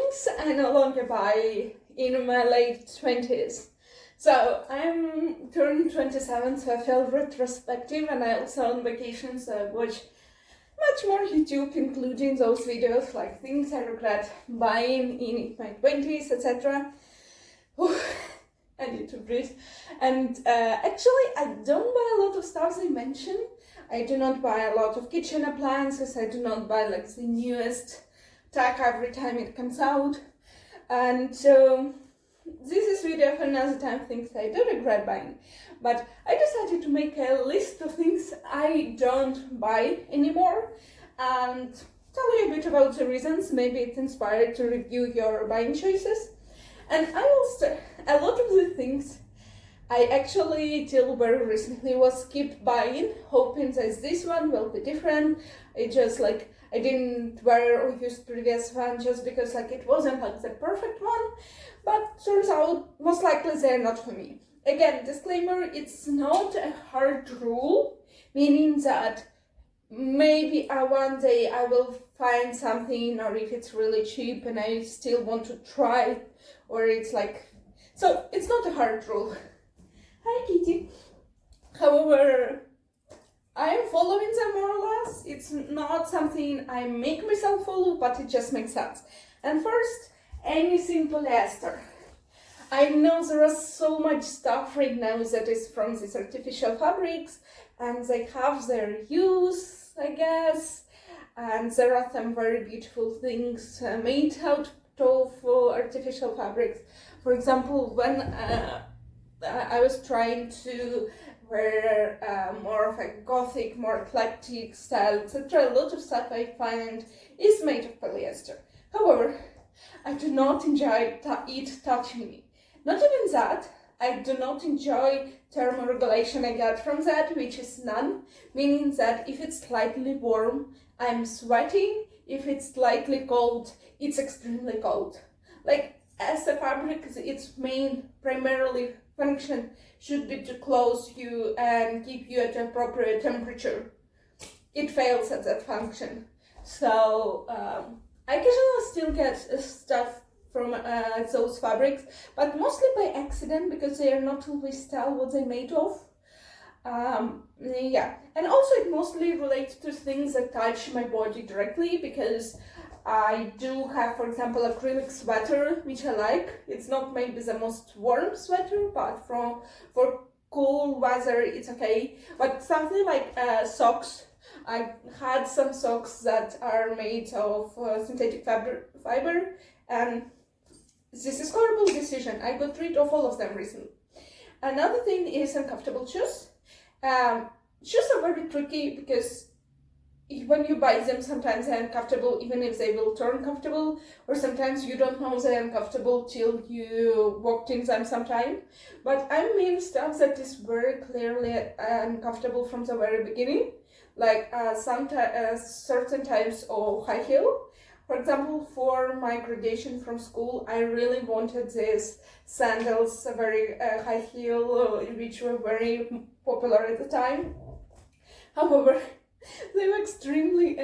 things I no longer buy in my late 20s. So I'm turning 27, so I feel retrospective, and I also on vacation, so I watch much more YouTube, including those videos like things I regret buying in my 20s, etc. I need to breathe. And actually, I don't buy a lot of stuff they mention. I do not buy a lot of kitchen appliances. I do not buy like the newest tech every time it comes out. And so this is video for another time, things I do regret buying. But I decided to make a list of things I don't buy anymore and tell you a bit about the reasons. Maybe it's inspired to review your buying choices. And I will start. A lot of the things I actually till very recently was keep buying, hoping that this one will be different. It just like I didn't wear or use previous one just because like it wasn't like the perfect one, but turns out most likely they're not for me. Again, disclaimer, it's not a hard rule, meaning that maybe one day I will find something, or if it's really cheap and I still want to try it, or it's like, so it's not a hard rule. Hi Kitty. However, I am following them more or less. It's not something I make myself follow, but it just makes sense. And first, anything polyester. I know there is so much stuff right now that is from these artificial fabrics, and they have their use, I guess, and there are some very beautiful things made out of artificial fabrics. For example, when I was trying to wear more of a gothic, more eclectic style, etc., a lot of stuff I find is made of polyester. However, I do not enjoy it touching me. Not even that, I do not enjoy thermoregulation I get from that, which is none, meaning that if it's slightly warm, I'm sweating. If it's slightly cold, it's extremely cold. Like, as a fabric, its main primarily function should be to close you and keep you at an appropriate temperature. It fails at that function. So I occasionally still get stuff from those fabrics, but mostly by accident because they are not always tell what they're made of. Yeah, and also it mostly relates to things that touch my body directly, because I do have, for example, acrylic sweater, which I like. It's not maybe the most warm sweater, but for cool weather, it's okay. But something like socks, I had some socks that are made of synthetic fiber, and this is a horrible decision. I got rid of all of them recently. Another thing is uncomfortable shoes. Shoes are very tricky because when you buy them, sometimes they're uncomfortable, even if they will turn comfortable, or sometimes you don't know they're uncomfortable till you walked in them sometime. But I mean stuff that is very clearly uncomfortable from the very beginning, like certain types of high heel. For example, for my graduation from school, I really wanted these sandals, a very high heel, which were very popular at the time. However, they were extremely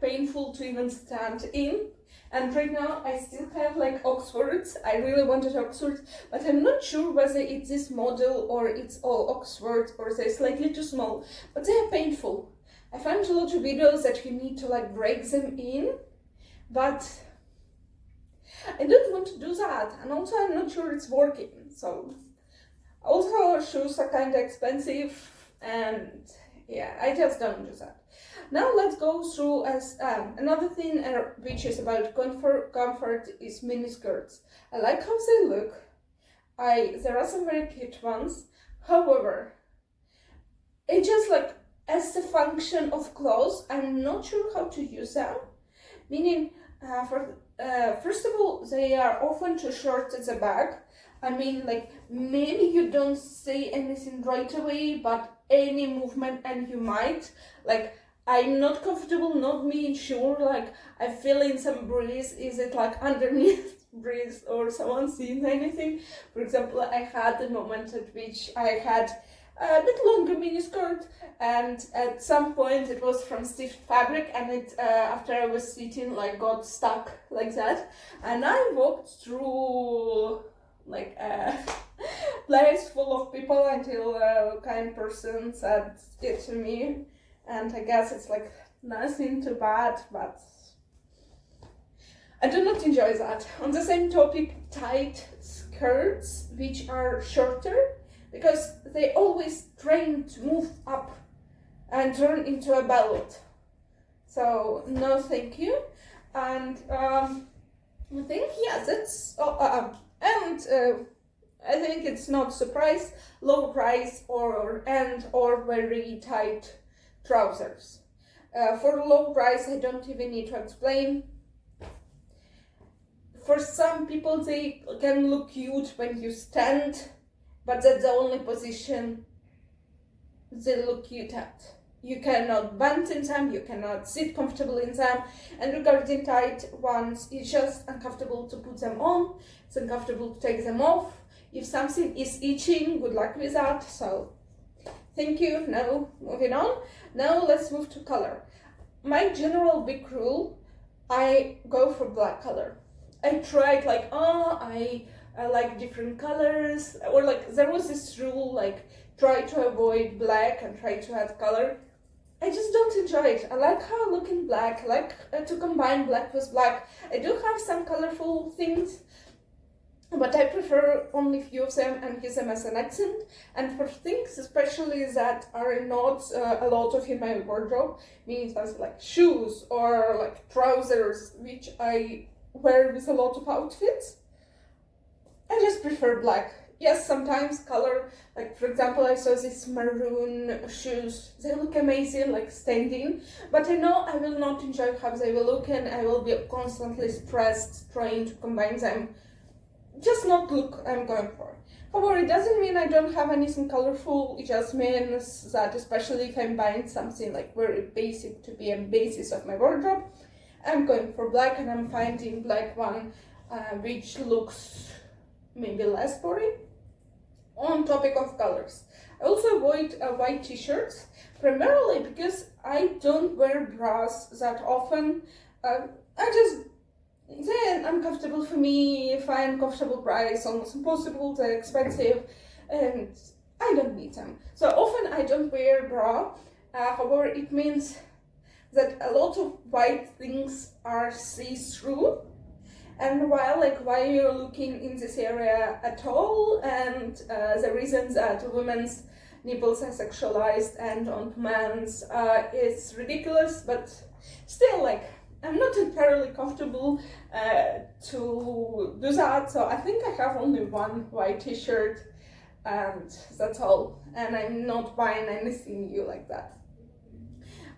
painful to even stand in, and right now I still have like Oxfords. I really wanted Oxfords, but I'm not sure whether it's this model or it's all Oxfords or they're slightly too small, but they are painful. I found a lot of videos that you need to like break them in, but I don't want to do that, and also I'm not sure it's working. So also shoes are kind of expensive, and yeah, I just don't do that. Now let's go through as another thing which is about comfort is mini skirts. I like how they look. There are some very cute ones. However, it just like as the function of clothes, I'm not sure how to use them. Meaning, first of all, they are often too short at the back. I mean, like, maybe you don't say anything right away, but any movement and you might. Like, I'm not comfortable not being sure, like, I feel in some breeze. Is it like underneath breeze or someone seeing anything? For example, I had a moment at which I had a bit longer miniskirt, and at some point it was from stiff fabric, and it after I was sitting, like, got stuck like that, and I walked through like a place full of people until a kind person said it to me, and I guess it's like nothing too bad, but I do not enjoy that. On the same topic, tight skirts which are shorter, because they always train to move up and turn into a ballot. So no thank you. And I think, yeah, that's I think it's not surprise, low rise or very tight trousers. For low rise, I don't even need to explain. For some people, they can look cute when you stand, but that's the only position they look cute at. You cannot bend in them, you cannot sit comfortably in them, and regarding tight ones, it's just uncomfortable to put them on, it's uncomfortable to take them off. If something is itching, good luck with that, so thank you. Now, moving on. Now let's move to color. My general big rule, I go for black color. I tried like, I like different colors, or like there was this rule like try to avoid black and try to add color. I just don't enjoy it. I like how I look in black, I like to combine black with black. I do have some colorful things, but I prefer only few of them and use them as an accent. And for things especially that are not a lot of in my wardrobe, meaning as like shoes or like trousers, which I wear with a lot of outfits, I just prefer black. Yes, sometimes color, like for example, I saw these maroon shoes. They look amazing, like standing, but I know I will not enjoy how they will look, and I will be constantly stressed trying to combine them. Just not look I'm going for. However, it doesn't mean I don't have anything colorful. It just means that, especially if I'm buying something like very basic to be a basis of my wardrobe, I'm going for black, and I'm finding black one which looks maybe less boring. On topic of colors, I also avoid white t-shirts, primarily because I don't wear bras that often. They're uncomfortable for me, find comfortable price almost impossible, they're expensive, and I don't need them. So often I don't wear bra. However, it means that a lot of white things are see-through, and while you're looking in this area at all, and the reasons that women's nipples are sexualized and on men's is ridiculous, but still, like, I'm not entirely comfortable to do that. So I think I have only one white t-shirt, and that's all, and I'm not buying anything new like that.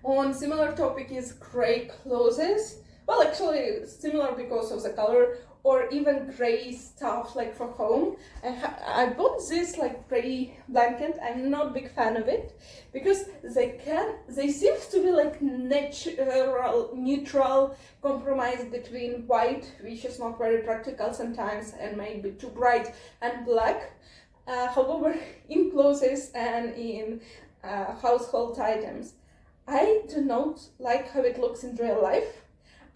On similar topic is gray clothes. Well, actually similar because of the color, or even gray stuff like for home. I bought this like gray blanket. I'm not a big fan of it because they seem to be like neutral compromise between white, which is not very practical sometimes and might be too bright, and black. However, in clothes and in household items, I do not like how it looks in real life.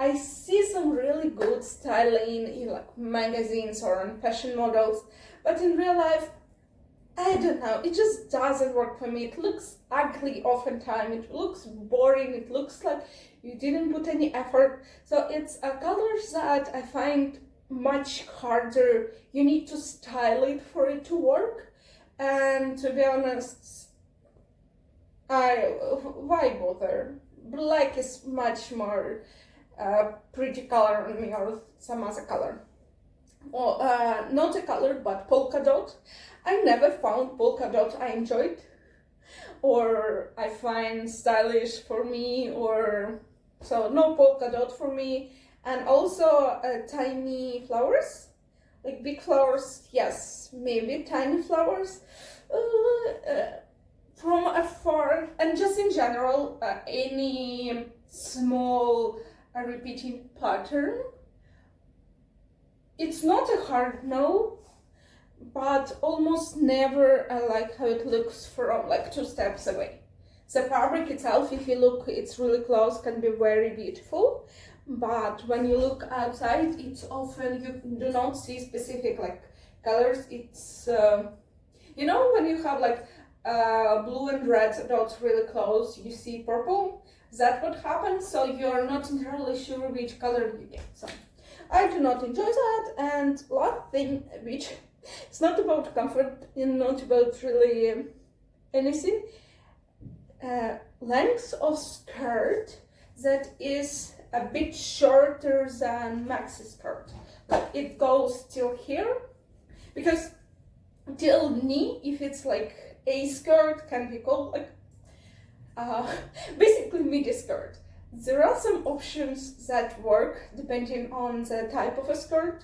I see some really good styling in like magazines or on fashion models, but in real life, I don't know, it just doesn't work for me. It looks ugly oftentimes, it looks boring, it looks like you didn't put any effort. So it's a color that I find much harder. You need to style it for it to work, and to be honest, why bother? Black is much more pretty color on me, or some other color. Or not a color, but polka dot. I never found polka dot I enjoyed, or I find stylish for me, or so no polka dot for me. And also tiny flowers, like big flowers, yes, maybe tiny flowers. From afar, and just in general, any small repeating pattern, it's not a hard no, but almost never I like how it looks from like 2 steps away. The fabric itself, if you look, it's really close, can be very beautiful, but when you look outside, it's often you do not see specific like colors. It's you know, when you have like blue and red dots really close, you see purple. That's what happens. So you're not entirely sure which color you get. So I do not enjoy that. And last thing, which it's not about comfort and not about really anything, length of skirt that is a bit shorter than maxi skirt. Like it goes till here, because till knee, if it's like a skirt, can be called like basically midi skirt. There are some options that work depending on the type of a skirt.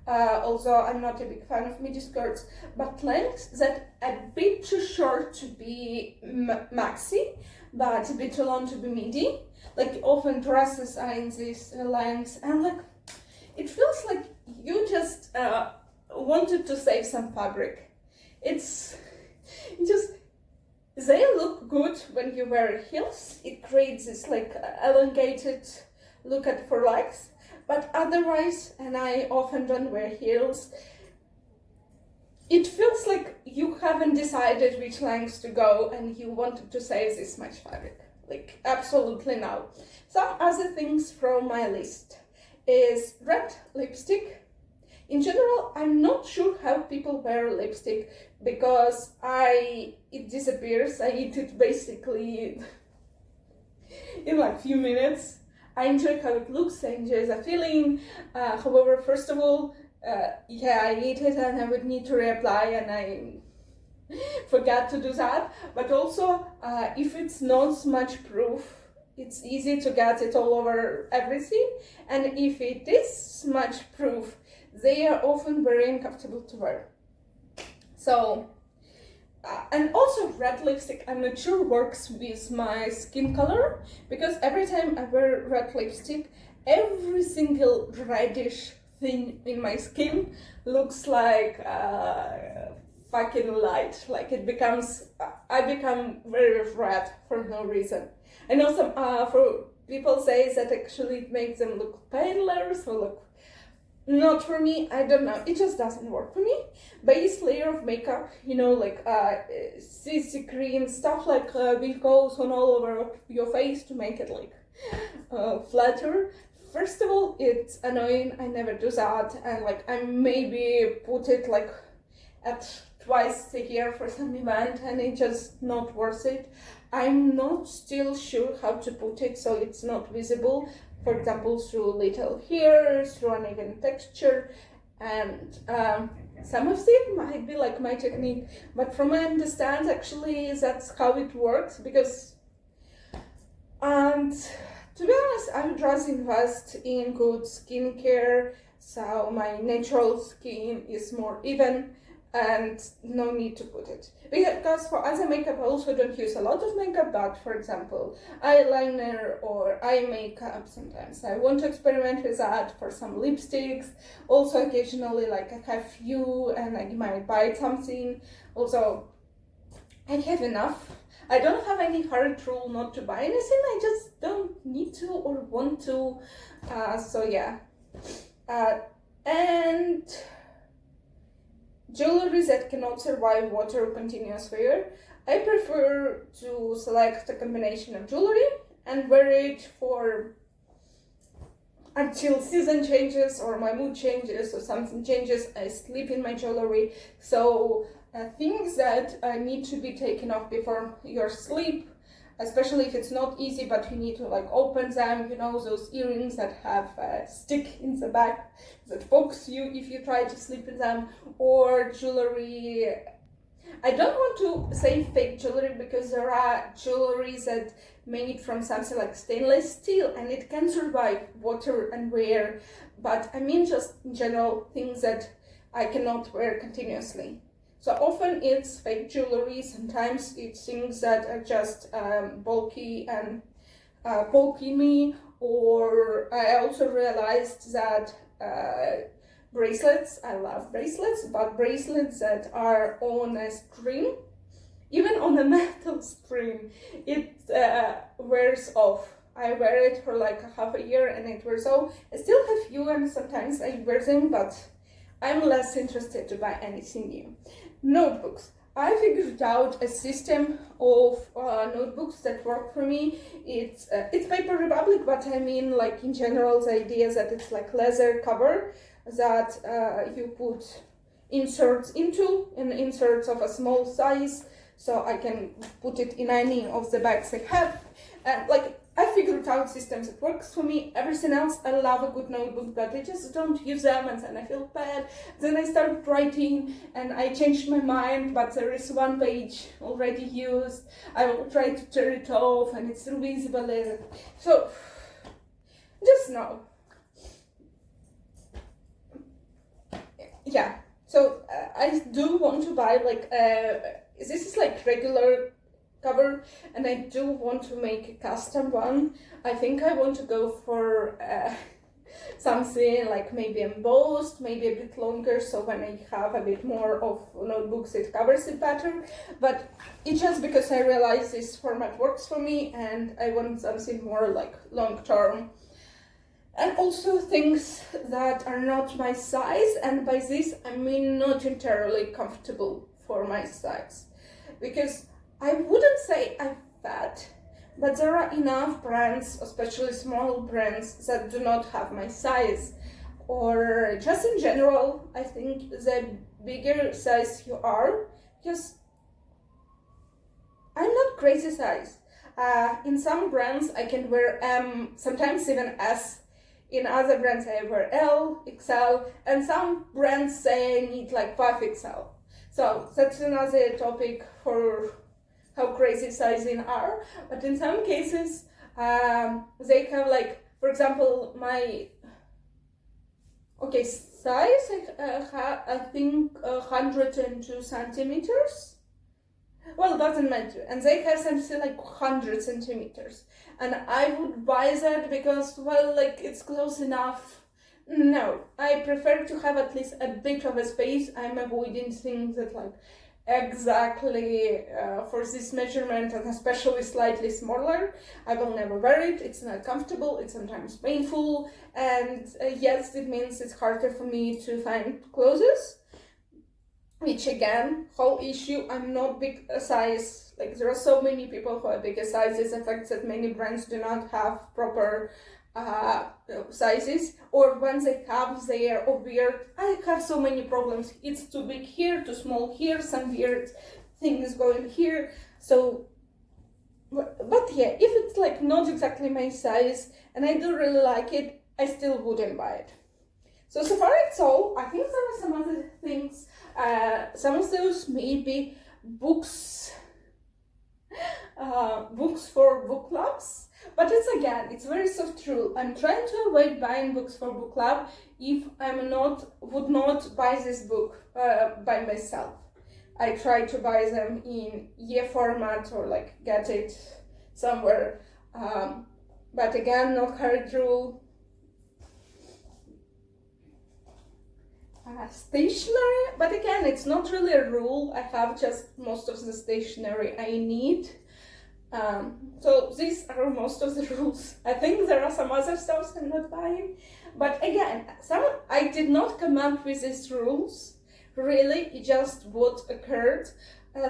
Although I'm not a big fan of midi skirts, but lengths that a bit too short to be maxi, but a bit too long to be midi. Like often dresses are in these lengths, and like it feels like you just wanted to save some fabric. It's just, they look good when you wear heels. It creates this like elongated look at for legs. But otherwise, and I often don't wear heels, it feels like you haven't decided which lengths to go and you wanted to save this much fabric. Like, absolutely no. Some other things from my list is red lipstick. In general, I'm not sure how people wear lipstick because it disappears. I eat it basically in like few minutes. I enjoy how it looks, I enjoy the feeling. However, first of all, yeah, I eat it and I would need to reapply, and I forgot to do that. But also, if it's not smudge proof, it's easy to get it all over everything. And if it is smudge proof, they are often very uncomfortable to wear. So, and also red lipstick, I'm not sure works with my skin color, because every time I wear red lipstick, every single reddish thing in my skin looks like fucking light. Like it becomes, I become very red for no reason. I know some for people say that actually it makes them look paler, so look. Not for me, I don't know, it just doesn't work for me. Base layer of makeup, you know, like CC cream, stuff like which goes on all over your face to make it like flatter. First of all, it's annoying, I never do that, and like I maybe put it like at twice a year for some event, and it's just not worth it. I'm not still sure how to put it so it's not visible. For example, through little hairs, through uneven texture, and some of it might be like my technique, but from what I understand, actually, that's how it works, because, and to be honest, I would rather invest in good skincare, so my natural skin is more even, and no need to put it. Because for other makeup I also don't use a lot of makeup, but for example eyeliner or eye makeup, sometimes I want to experiment with that. For some lipsticks also occasionally, like I have few and I might buy something. Also I have enough. I don't have any hard rule not to buy anything, I just don't need to or want to, so yeah. And jewelry that cannot survive water or continuous wear. I prefer to select a combination of jewelry and wear it for until season changes or my mood changes or something changes. I sleep in my jewelry. So things that need to be taken off before your sleep, especially if it's not easy but you need to like open them, you know, those earrings that have a stick in the back that pokes you if you try to sleep in them, or jewelry. I don't want to say fake jewelry because there are jewelry that made from something like stainless steel and it can survive water and wear, but I mean just in general things that I cannot wear continuously. So often it's fake jewelry, sometimes it's things that are just bulky and poking me, or I also realized that bracelets. I love bracelets, but bracelets that are on a string, even on a metal string, it wears off. I wear it for like half a year and it wears off. I still have few and sometimes I wear them, but I'm less interested to buy anything new. Notebooks. I figured out a system of notebooks that work for me. It's Paper Republic, but I mean, like, in general, the idea is that it's like leather cover that you put inserts into, and inserts of a small size, so I can put it in any of the bags I have. And like, I figured out systems that works for me. Everything else, I love a good notebook, but I just don't use them, and then I feel bad. Then I start writing, and I changed my mind, but there is one page already used. I will try to turn it off, and it's still visible. So, just know. Yeah. So I do want to buy like this is like regular cover, and I do want to make a custom one. I think I want to go for something like maybe embossed, maybe a bit longer, so when I have a bit more of notebooks it covers it better. But it's just because I realize this format works for me and I want something more like long term. And also things that are not my size, and by this I mean not entirely comfortable for my size, because I wouldn't say I'm fat, but there are enough brands, especially small brands, that do not have my size. Or just in general, I think the bigger size you are, because I'm not crazy size. In some brands I can wear M, sometimes even S. In other brands I wear L, XL, and some brands say I need like 5XL. So that's another topic for how crazy sizing are. But in some cases, they have like, for example, my size, I think 102 centimeters. Well, doesn't matter. And they have something like 100 centimeters. And I would buy that because, well, like, it's close enough. No, I prefer to have at least a bit of a space. I'm avoiding things that like exactly for this measurement, and especially slightly smaller. I will never wear it. It's not comfortable. It's sometimes painful. And yes, it means it's harder for me to find clothes. Which again, whole issue, I'm not big size. Like, there are so many people who are bigger sizes. The fact that many brands do not have proper sizes, or when they have, they are weird. I have so many problems. It's too big here, too small here, some weird thing is going here. So, but yeah, if it's like not exactly my size and I do really like it, I still wouldn't buy it. So far it's all. I think there are some other things. Some of those maybe books for book clubs, but it's very soft rule. I'm trying to avoid buying books for book club if would not buy this book by myself. I try to buy them in format or like get it somewhere, but again, not hard rule. Stationery, but again, it's not really a rule. I have just most of the stationery I need. So these are most of the rules. I think there are some other stuff I'm not buying, but again, I did not come up with these rules. Really, it just what occurred.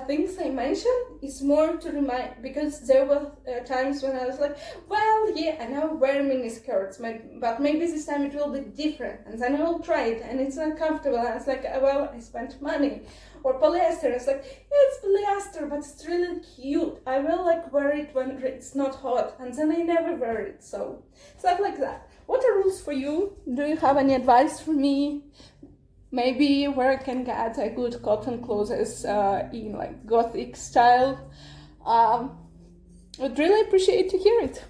Things I mentioned is more to remind, because there were times when I was like, well, yeah, I now wear mini skirts, but maybe this time it will be different, and then I will try it, and it's not comfortable, and it's like, well, I spent money. Or polyester, it's like, yeah, it's polyester, but it's really cute. I will like wear it when it's not hot, and then I never wear it, so stuff like that. What are rules for you? Do you have any advice for me? Maybe where I can get a good cotton clothes in like gothic style. I'd really appreciate to hear it.